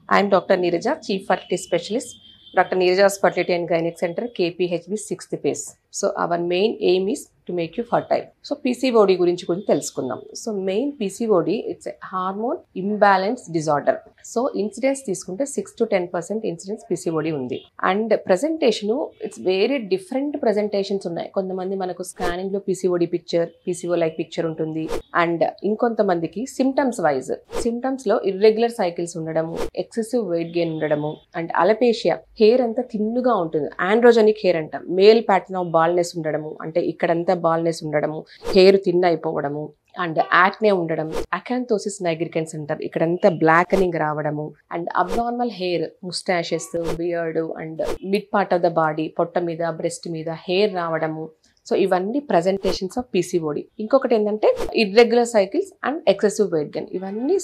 I'm Dr. Neeraja, Chief Fertility Specialist, Dr. Neeraja's Fertility and Gynec Center, KPHB 6th phase. So our main aim is to make you fertile. So PCOD గురించి కొంచెం తెలుసుకుందాం. So main PCOD it's hormone imbalance disorder. So incidence తీసుకుంటే 6 to 10% incidence PCOD ఉంది. And presentation it's very different presentations ఉన్నాయి. కొంతమంది మనకు scanning లో PCOD picture, PCO like picture ఉంటుంది. అండ్ ఇంకొంతమందికి సిమ్టమ్స్ వైజ్ సిమ్టమ్స్ లో ఇర్రెగ్యులర్ సైకిల్స్ ఉండడము, ఎక్సెసివ్ వెయిట్ గెయిన్ ఉండడము, అండ్ అలపేషియా, హెయిర్ అంతా థిన్గా ఉంటుంది. ఆండ్రోజెనిక్ హెయిర్ అంట, మేల్ ప్యాటర్న్ ఆఫ్ బాల్నెస్ ఉండడము, అంటే ఇక్కడంతా బాల్నెస్ ఉండడము, హెయిర్ థిన్ అయిపోవడము, అండ్ యాక్నే ఉండడం, అకాంతోసిస్ నైగ్రికెన్స్ అంటారు, ఇక్కడంతా బ్లాకనింగ్ రావడము, and abnormal hair, moustaches, beard and mid part of the body, పొట్ట మీద, బ్రెస్ట్ మీద హెయిర్ రావడము. సో ఇవన్నీ ప్రజెంటేషన్స్ ఆఫ్ PCOD. ఇంకొకటి ఏంటంటే irregular cycles and excessive weight gain. ఇవన్నీ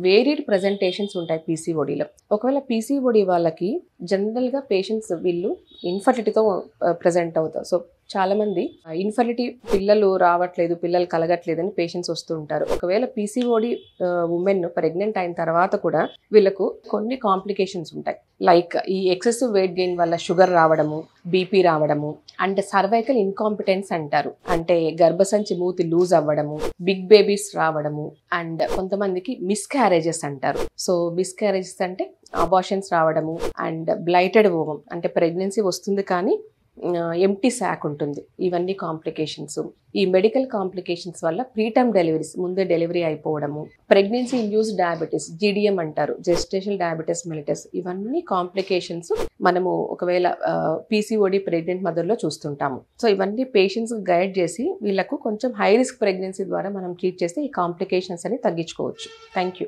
వేరియడ్ ప్రజెంటేషన్స్ ఉంటాయి PCODలో. ఒకవేళ PCOD వాళ్ళకి జనరల్గా పేషెంట్స్ వీళ్ళు ఇన్ఫర్టిలిటీతో ప్రజెంట్ అవుతారు. సో చాలా మంది ఇన్ఫర్టిలిటీ, పిల్లలు రావట్లేదు, పిల్లలు కలగట్లేదు అని పేషెంట్స్ వస్తూ ఉంటారు. ఒకవేళ PCOD ఉమెన్ ప్రెగ్నెంట్ అయిన తర్వాత కూడా వీళ్ళకు కొన్ని కాంప్లికేషన్స్ ఉంటాయి. లైక్ ఈ ఎక్సెసివ్ వెయిట్ గెయిన్ వల్ల షుగర్ రావడము, BP రావడము, అండ్ సర్వైకల్ ఇన్కాంపిటెన్స్ అంటారు, అంటే గర్భసంచి మూతి లూజ్ అవ్వడము, బిగ్ బేబీస్ రావడము, అండ్ కొంతమందికి మిస్క్యారేజెస్ అంటారు. సో మిస్క్యారేజెస్ అంటే అబార్షన్స్ రావడము, అండ్ బ్లైటెడ్ ఓవం, అంటే ప్రెగ్నెన్సీ వస్తుంది కానీ ఎంప్టీ శాక్ ఉంటుంది. ఇవన్నీ కాంప్లికేషన్స్. ఈ మెడికల్ కాంప్లికేషన్స్ వల్ల ప్రీటర్మ్ డెలివరీస్, ముందే డెలివరీ అయిపోవడము, ప్రెగ్నెన్సీ ఇండ్యూస్డ్ డయాబెటీస్, GDM అంటారు, జెస్టేషనల్ డయాబెటీస్ మెలిటస్, ఇవన్నీ కాంప్లికేషన్స్ మనము ఒకవేళ PCOD ప్రెగ్నెంట్ మదర్లో చూస్తుంటాము. సో ఇవన్నీ పేషెంట్స్ గైడ్ చేసి వీళ్ళకు కొంచెం హై రిస్క్ ప్రెగ్నెన్సీ ద్వారా మనం ట్రీట్ చేస్తే ఈ కాంప్లికేషన్స్ అని తగ్గించుకోవచ్చు. Thank you.